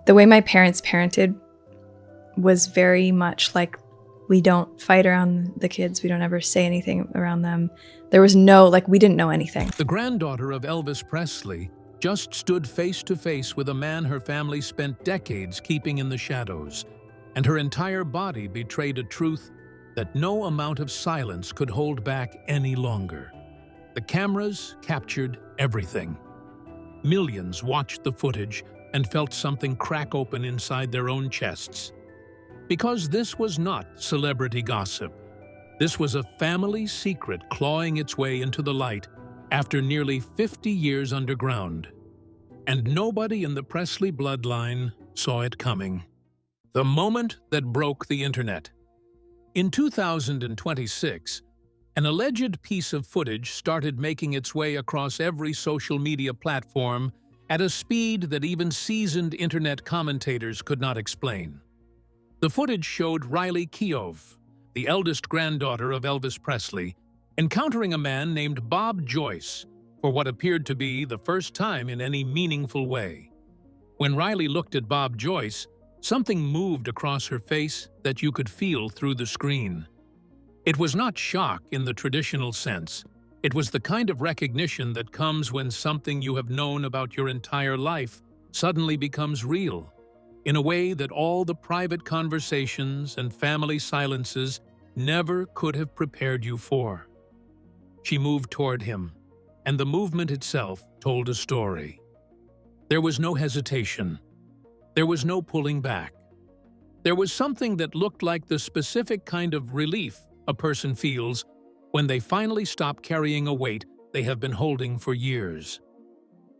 The way my parents parented was very much like, we don't fight around the kids. We don't ever say anything around them. There was no, we didn't know anything. The granddaughter of Elvis Presley just stood face to face with a man her family spent decades keeping in the shadows, and her entire body betrayed a truth that no amount of silence could hold back any longer. The cameras captured everything. Millions watched the footage and felt something crack open inside their own chests. Because this was not celebrity gossip. This was a family secret clawing its way into the light after nearly 50 years underground. And nobody in the Presley bloodline saw it coming. The moment that broke the internet. In 2026, an alleged piece of footage started making its way across every social media platform at a speed that even seasoned internet commentators could not explain. The footage showed Riley Keough, the eldest granddaughter of Elvis Presley, encountering a man named Bob Joyce for what appeared to be the first time in any meaningful way. When Riley looked at Bob Joyce, something moved across her face that you could feel through the screen. It was not shock in the traditional sense. It was the kind of recognition that comes when something you have known about your entire life suddenly becomes real, in a way that all the private conversations and family silences never could have prepared you for. She moved toward him, and the movement itself told a story. There was no hesitation. There was no pulling back. There was something that looked like the specific kind of relief a person feels when they finally stop carrying a weight they have been holding for years.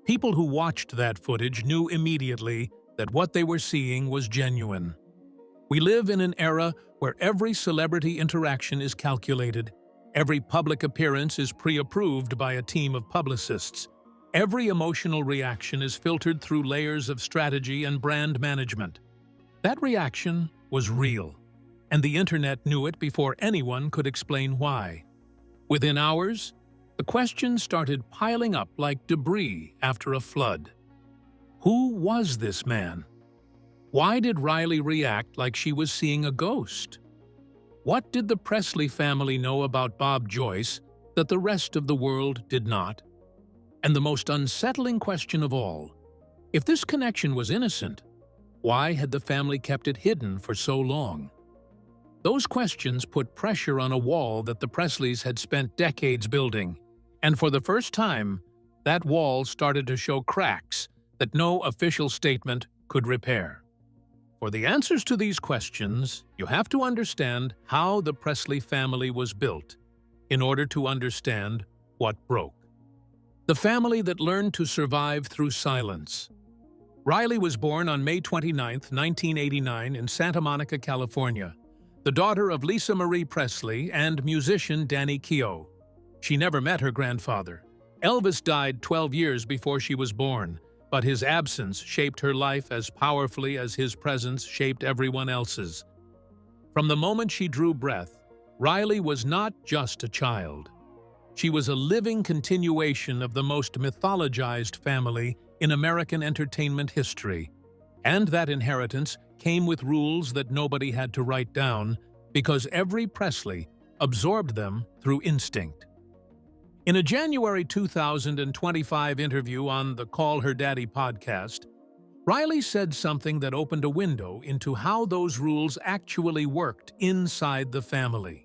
People who watched that footage knew immediately that what they were seeing was genuine. We live in an era where every celebrity interaction is calculated, every public appearance is pre-approved by a team of publicists, every emotional reaction is filtered through layers of strategy and brand management. That reaction was real, and the internet knew it before anyone could explain why. Within hours, the questions started piling up like debris after a flood. Who was this man? Why did Riley react like she was seeing a ghost? What did the Presley family know about Bob Joyce that the rest of the world did not? And the most unsettling question of all, if this connection was innocent, why had the family kept it hidden for so long? Those questions put pressure on a wall that the Presleys had spent decades building, and for the first time, that wall started to show cracks that no official statement could repair. For the answers to these questions, you have to understand how the Presley family was built in order to understand what broke. The family that learned to survive through silence. Riley was born on May 29, 1989 in Santa Monica, California, the daughter of Lisa Marie Presley and musician Danny Keough. She never met her grandfather. Elvis died 12 years before she was born, but his absence shaped her life as powerfully as his presence shaped everyone else's. From the moment she drew breath, Riley was not just a child. She was a living continuation of the most mythologized family in American entertainment history, and that inheritance came with rules that nobody had to write down because every Presley absorbed them through instinct. In a January 2025 interview on the Call Her Daddy podcast, Riley said something that opened a window into how those rules actually worked inside the family.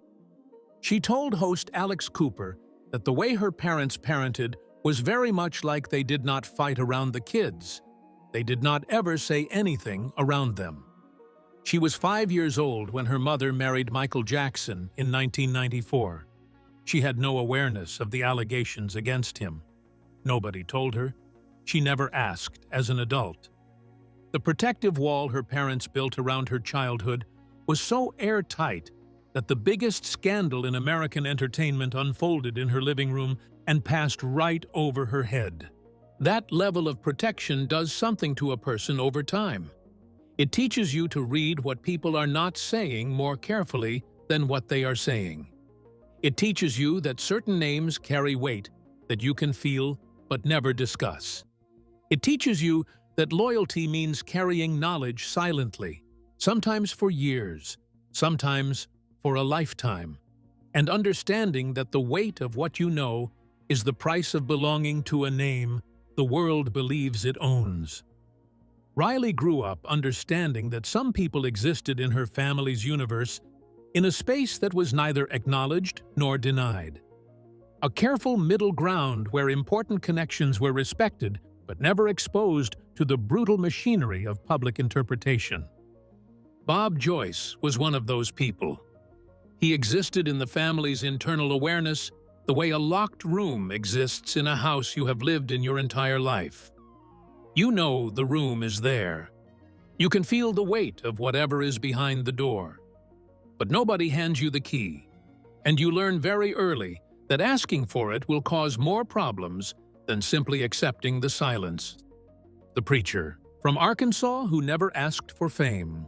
She told host Alex Cooper that the way her parents parented was very much like they did not fight around the kids. They did not ever say anything around them. She was 5 years old when her mother married Michael Jackson in 1994. She had no awareness of the allegations against him. Nobody told her. She never asked as an adult. The protective wall her parents built around her childhood was so airtight that the biggest scandal in American entertainment unfolded in her living room and passed right over her head. That level of protection does something to a person over time. It teaches you to read what people are not saying more carefully than what they are saying. It teaches you that certain names carry weight that you can feel but never discuss. It teaches you that loyalty means carrying knowledge silently, sometimes for years, sometimes for a lifetime, and understanding that the weight of what you know is the price of belonging to a name the world believes it owns. Riley grew up understanding that some people existed in her family's universe in a space that was neither acknowledged nor denied. A careful middle ground where important connections were respected but never exposed to the brutal machinery of public interpretation. Bob Joyce was one of those people. He existed in the family's internal awareness the way a locked room exists in a house you have lived in your entire life. You know the room is there. You can feel the weight of whatever is behind the door. But nobody hands you the key, and you learn very early that asking for it will cause more problems than simply accepting the silence. The preacher from Arkansas who never asked for fame.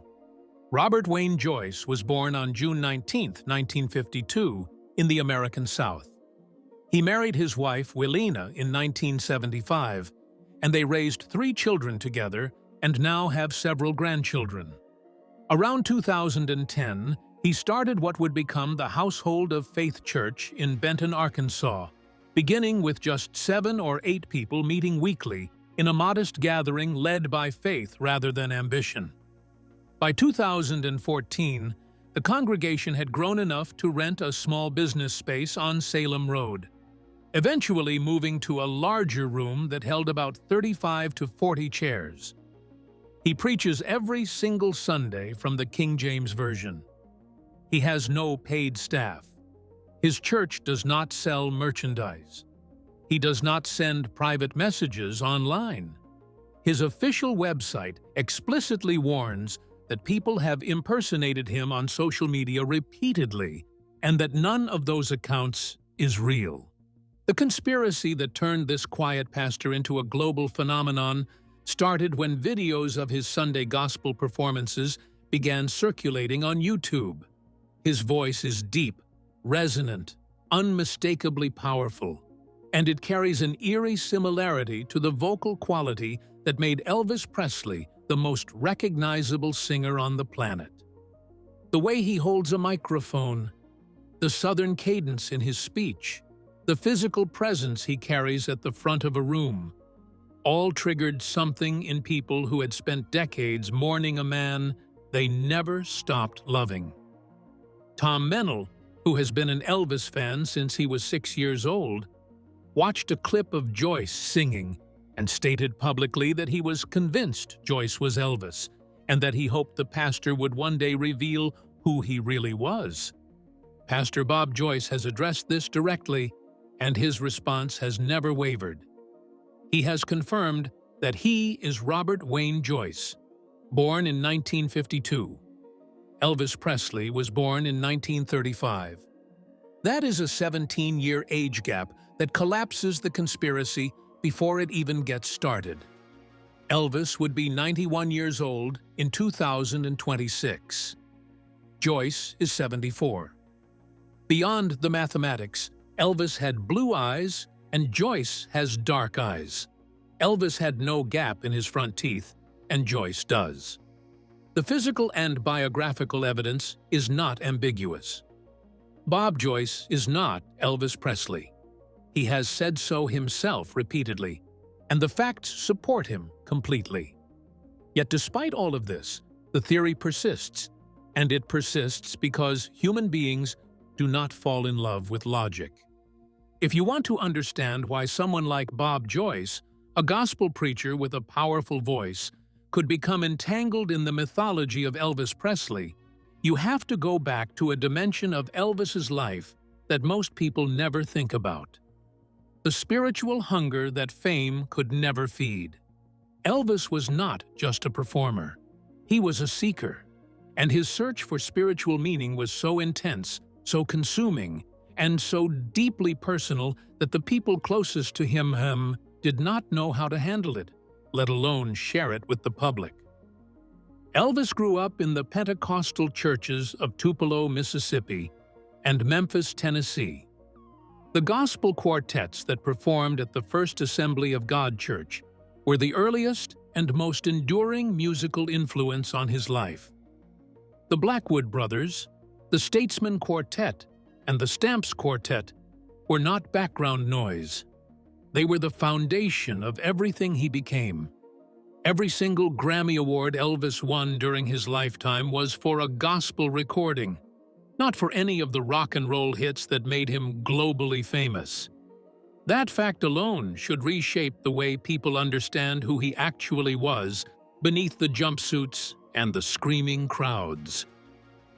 Robert Wayne Joyce was born on June 19, 1952, in the American South. He married his wife, Willina, in 1975, and they raised 3 children together and now have several grandchildren. Around 2010, he started what would become the Household of Faith Church in Benton, Arkansas, beginning with just 7 or 8 people meeting weekly in a modest gathering led by faith rather than ambition. By 2014, the congregation had grown enough to rent a small business space on Salem Road, eventually moving to a larger room that held about 35 to 40 chairs. He preaches every single Sunday from the King James Version. He has no paid staff. His church does not sell merchandise. He does not send private messages online. His official website explicitly warns that people have impersonated him on social media repeatedly and that none of those accounts is real. The conspiracy that turned this quiet pastor into a global phenomenon started when videos of his Sunday gospel performances began circulating on YouTube. His voice is deep, resonant, unmistakably powerful, and it carries an eerie similarity to the vocal quality that made Elvis Presley the most recognizable singer on the planet. The way he holds a microphone, the southern cadence in his speech, the physical presence he carries at the front of a room, all triggered something in people who had spent decades mourning a man they never stopped loving. Tom Mennel, who has been an Elvis fan since he was 6 years old, watched a clip of Joyce singing and stated publicly that he was convinced Joyce was Elvis and that he hoped the pastor would one day reveal who he really was. Pastor Bob Joyce has addressed this directly, and his response has never wavered. He has confirmed that he is Robert Wayne Joyce, born in 1952. Elvis Presley was born in 1935. That is a 17-year age gap that collapses the conspiracy before it even gets started. Elvis would be 91 years old in 2026. Joyce is 74. Beyond the mathematics, Elvis had blue eyes and Joyce has dark eyes. Elvis had no gap in his front teeth, and Joyce does. The physical and biographical evidence is not ambiguous. Bob Joyce is not Elvis Presley. He has said so himself repeatedly, and the facts support him completely. Yet despite all of this, the theory persists, and it persists because human beings do not fall in love with logic. If you want to understand why someone like Bob Joyce, a gospel preacher with a powerful voice, could become entangled in the mythology of Elvis Presley, you have to go back to a dimension of Elvis's life that most people never think about: the spiritual hunger that fame could never feed. Elvis was not just a performer. He was a seeker, and his search for spiritual meaning was so intense, so consuming, and so deeply personal that the people closest to him did not know how to handle it, let alone share it with the public. Elvis grew up in the Pentecostal churches of Tupelo, Mississippi, and Memphis, Tennessee. The gospel quartets that performed at the First Assembly of God Church were the earliest and most enduring musical influence on his life. The Blackwood Brothers, the Statesman Quartet, and the Stamps Quartet were not background noise. They were the foundation of everything he became. Every single Grammy Award Elvis won during his lifetime was for a gospel recording, not for any of the rock and roll hits that made him globally famous. That fact alone should reshape the way people understand who he actually was beneath the jumpsuits and the screaming crowds.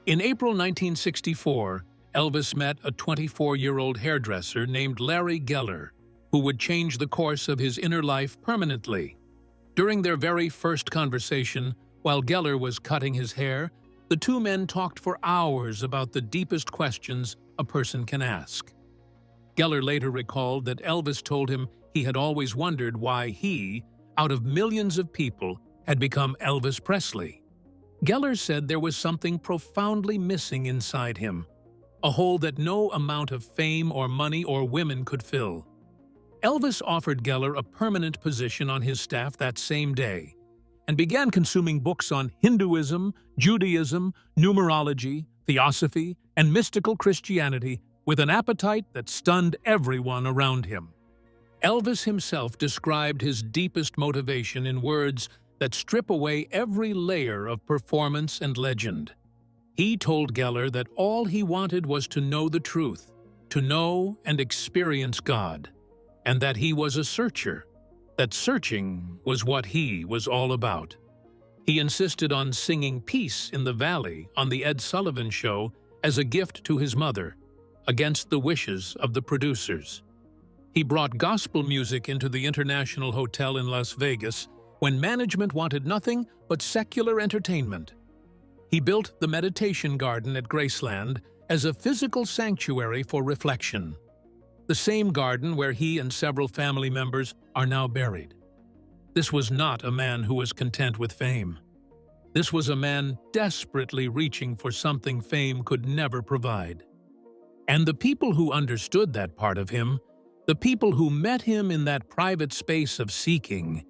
In April 1964, Elvis met a 24-year-old hairdresser named Larry Geller, who would change the course of his inner life permanently. During their very first conversation, while Geller was cutting his hair, the two men talked for hours about the deepest questions a person can ask. Geller later recalled that Elvis told him he had always wondered why he, out of millions of people, had become Elvis Presley. Geller said there was something profoundly missing inside him, a hole that no amount of fame or money or women could fill. Elvis offered Geller a permanent position on his staff that same day and began consuming books on Hinduism, Judaism, numerology, theosophy, and mystical Christianity with an appetite that stunned everyone around him. Elvis himself described his deepest motivation in words that strip away every layer of performance and legend. He told Geller that all he wanted was to know the truth, to know and experience God, and that he was a searcher, that searching was what he was all about. He insisted on singing Peace in the Valley on The Ed Sullivan Show as a gift to his mother, against the wishes of the producers. He brought gospel music into the International Hotel in Las Vegas when management wanted nothing but secular entertainment. He built the meditation garden at Graceland as a physical sanctuary for reflection, the same garden where he and several family members are now buried. This was not a man who was content with fame. This was a man desperately reaching for something fame could never provide. And the people who understood that part of him, the people who met him in that private space of seeking,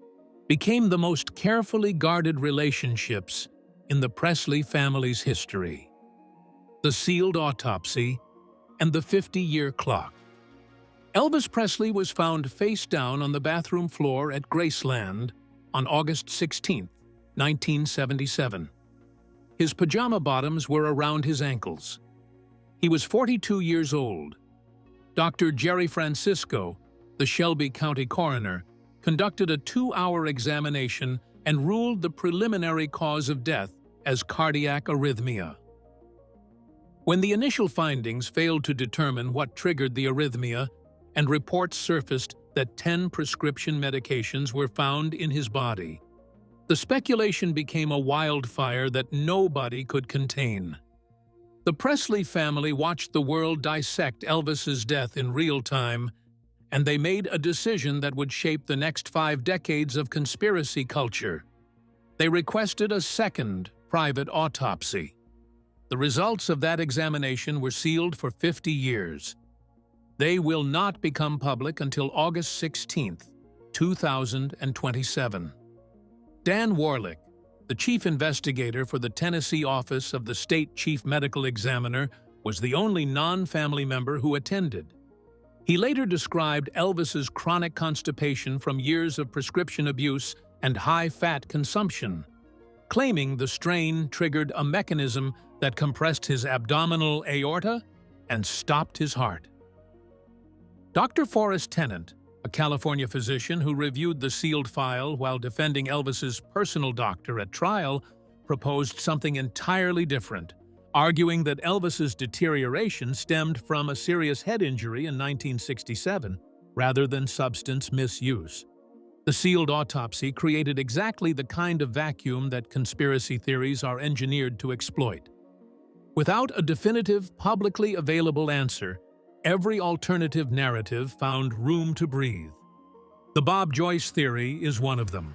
became the most carefully guarded relationships in the Presley family's history. The sealed autopsy and the 50-year clock. Elvis Presley was found face down on the bathroom floor at Graceland on August 16, 1977. His pajama bottoms were around his ankles. He was 42 years old. Dr. Jerry Francisco, the Shelby County coroner, conducted a 2-hour examination and ruled the preliminary cause of death as cardiac arrhythmia. When the initial findings failed to determine what triggered the arrhythmia, and reports surfaced that 10 prescription medications were found in his body, the speculation became a wildfire that nobody could contain. The Presley family watched the world dissect Elvis's death in real time, and they made a decision that would shape the next 5 decades of conspiracy culture. They requested a second private autopsy. The results of that examination were sealed for 50 years. They will not become public until August 16, 2027. Dan Warlick, the chief investigator for the Tennessee office of the state chief medical examiner, was the only non-family member who attended. He later described Elvis's chronic constipation from years of prescription abuse and high-fat consumption, claiming the strain triggered a mechanism that compressed his abdominal aorta and stopped his heart. Dr. Forrest Tennant, a California physician who reviewed the sealed file while defending Elvis's personal doctor at trial, proposed something entirely different, arguing that Elvis's deterioration stemmed from a serious head injury in 1967 rather than substance misuse. The sealed autopsy created exactly the kind of vacuum that conspiracy theories are engineered to exploit. Without a definitive, publicly available answer, every alternative narrative found room to breathe. The Bob Joyce theory is one of them.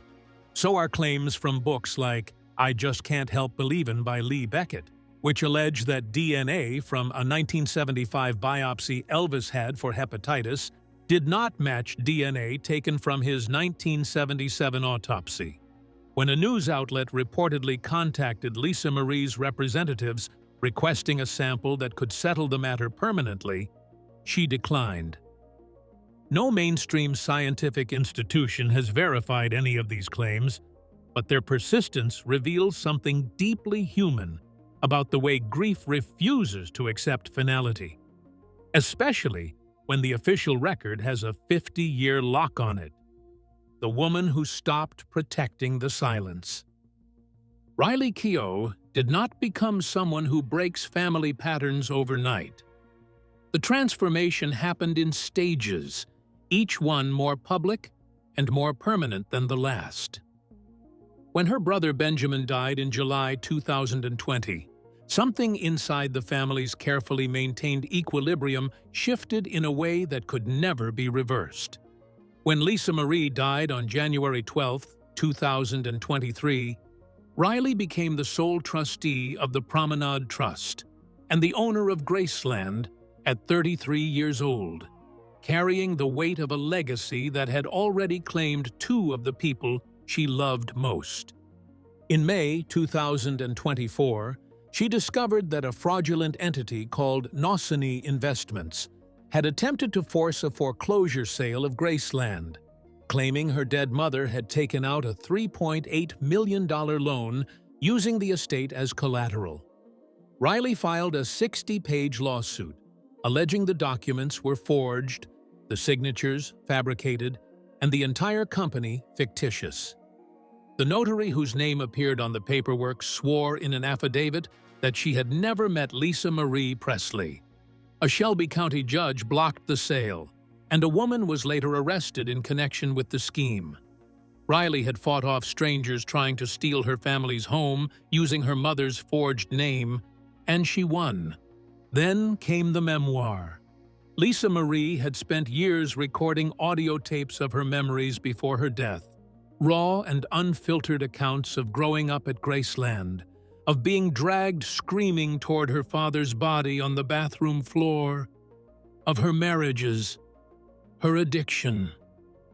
So are claims from books like I Just Can't Help Believin' by Lee Beckett, which allege that DNA from a 1975 biopsy Elvis had for hepatitis did not match DNA taken from his 1977 autopsy. When a news outlet reportedly contacted Lisa Marie's representatives requesting a sample that could settle the matter permanently, she declined. No mainstream scientific institution has verified any of these claims, but their persistence reveals something deeply human about the way grief refuses to accept finality, especially when the official record has a 50-year lock on it. The woman who stopped protecting the silence. Riley Keough did not become someone who breaks family patterns overnight. The transformation happened in stages, each one more public and more permanent than the last. When her brother Benjamin died in July 2020, something inside the family's carefully maintained equilibrium shifted in a way that could never be reversed. When Lisa Marie died on January 12, 2023, Riley became the sole trustee of the Promenade Trust and the owner of Graceland at 33 years old, carrying the weight of a legacy that had already claimed two of the people she loved most. In May 2024, she discovered that a fraudulent entity called Nosany Investments had attempted to force a foreclosure sale of Graceland, claiming her dead mother had taken out a $3.8 million loan using the estate as collateral. Riley filed a 60-page lawsuit, alleging the documents were forged, the signatures fabricated, and the entire company fictitious. The notary whose name appeared on the paperwork swore in an affidavit that she had never met Lisa Marie Presley. A Shelby County judge blocked the sale, and a woman was later arrested in connection with the scheme. Riley had fought off strangers trying to steal her family's home using her mother's forged name, and she won. Then came the memoir. Lisa Marie had spent years recording audio tapes of her memories before her death, raw and unfiltered accounts of growing up at Graceland, of being dragged screaming toward her father's body on the bathroom floor, of her marriages, her addiction,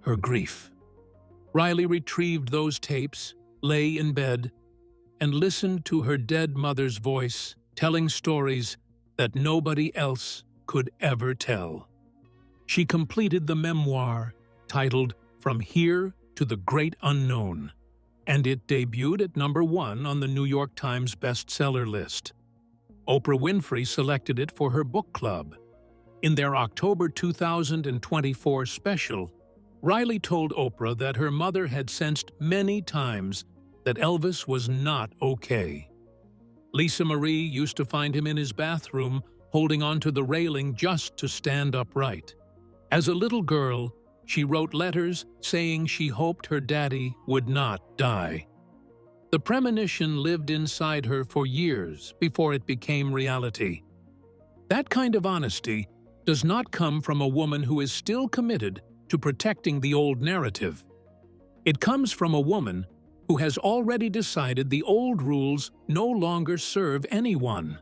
her grief. Riley retrieved those tapes, lay in bed, and listened to her dead mother's voice telling stories that nobody else could ever tell. She completed the memoir titled From Here to the Great Unknown, and it debuted at #1 on the New York Times bestseller list. Oprah Winfrey selected it for her book club. In their October 2024 special, Riley told Oprah that her mother had sensed many times that Elvis was not okay. Lisa Marie used to find him in his bathroom, holding onto the railing just to stand upright. As a little girl, she wrote letters saying she hoped her daddy would not die. The premonition lived inside her for years before it became reality. That kind of honesty does not come from a woman who is still committed to protecting the old narrative. It comes from a woman who has already decided the old rules no longer serve anyone.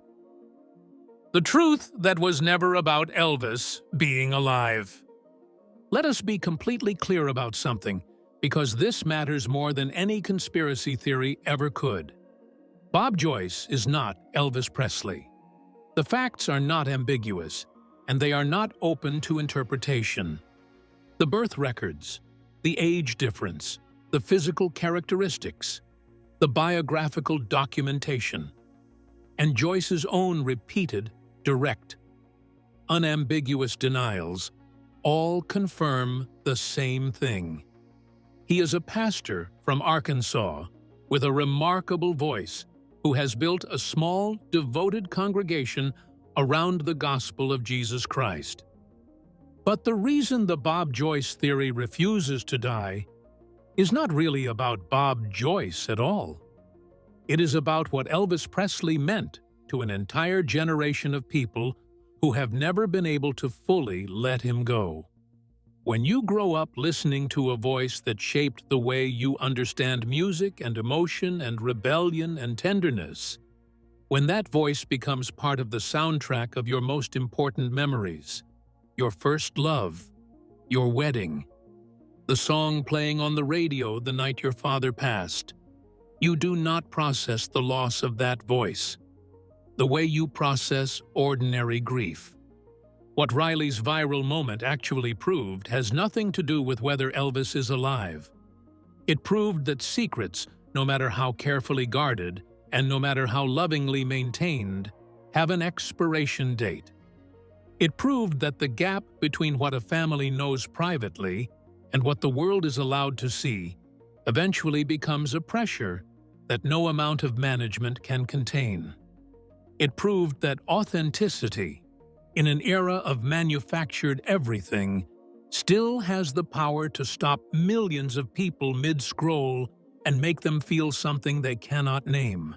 The truth that was never about Elvis being alive. Let us be completely clear about something, because this matters more than any conspiracy theory ever could. Bob Joyce is not Elvis Presley. The facts are not ambiguous, and they are not open to interpretation. The birth records, the age difference, the physical characteristics, the biographical documentation, and Joyce's own repeated, direct, unambiguous denials all confirm the same thing. He is a pastor from Arkansas with a remarkable voice who has built a small, devoted congregation around the gospel of Jesus Christ. But the reason the Bob Joyce theory refuses to die is not really about Bob Joyce at all. It is about what Elvis Presley meant to an entire generation of people who have never been able to fully let him go. When you grow up listening to a voice that shaped the way you understand music and emotion and rebellion and tenderness, when that voice becomes part of the soundtrack of your most important memories, your first love, your wedding, the song playing on the radio the night your father passed, You do not process the loss of that voice the way you process ordinary grief. What Riley's viral moment actually proved has nothing to do with whether Elvis is alive. It proved that secrets, no matter how carefully guarded and no matter how lovingly maintained, have an expiration date. It proved that the gap between what a family knows privately and what the world is allowed to see eventually becomes a pressure that no amount of management can contain. It proved that authenticity, in an era of manufactured everything, still has the power to stop millions of people mid-scroll and make them feel something they cannot name.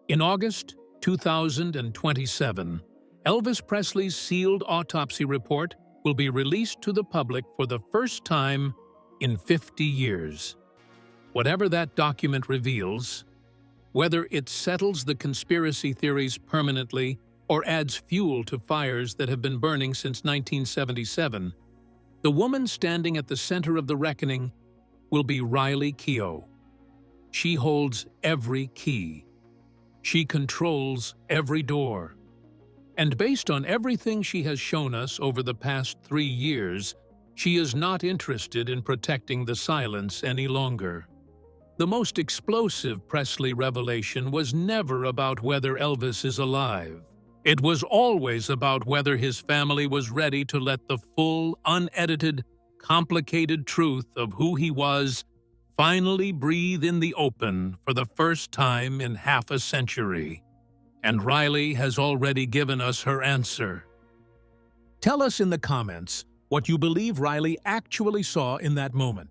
In August 2027, Elvis Presley's sealed autopsy report will be released to the public for the first time in 50 years. Whatever that document reveals, whether it settles the conspiracy theories permanently or adds fuel to fires that have been burning since 1977, the woman standing at the center of the reckoning will be Riley Keough. She holds every key. She controls every door. And based on everything she has shown us over the past 3 years, she is not interested in protecting the silence any longer. The most explosive Presley revelation was never about whether Elvis is alive. It was always about whether his family was ready to let the full, unedited, complicated truth of who he was finally breathe in the open for the first time in half a century. And Riley has already given us her answer. Tell us in the comments what you believe Riley actually saw in that moment,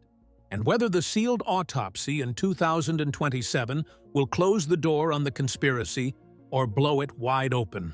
and whether the sealed autopsy in 2027 will close the door on the conspiracy or blow it wide open.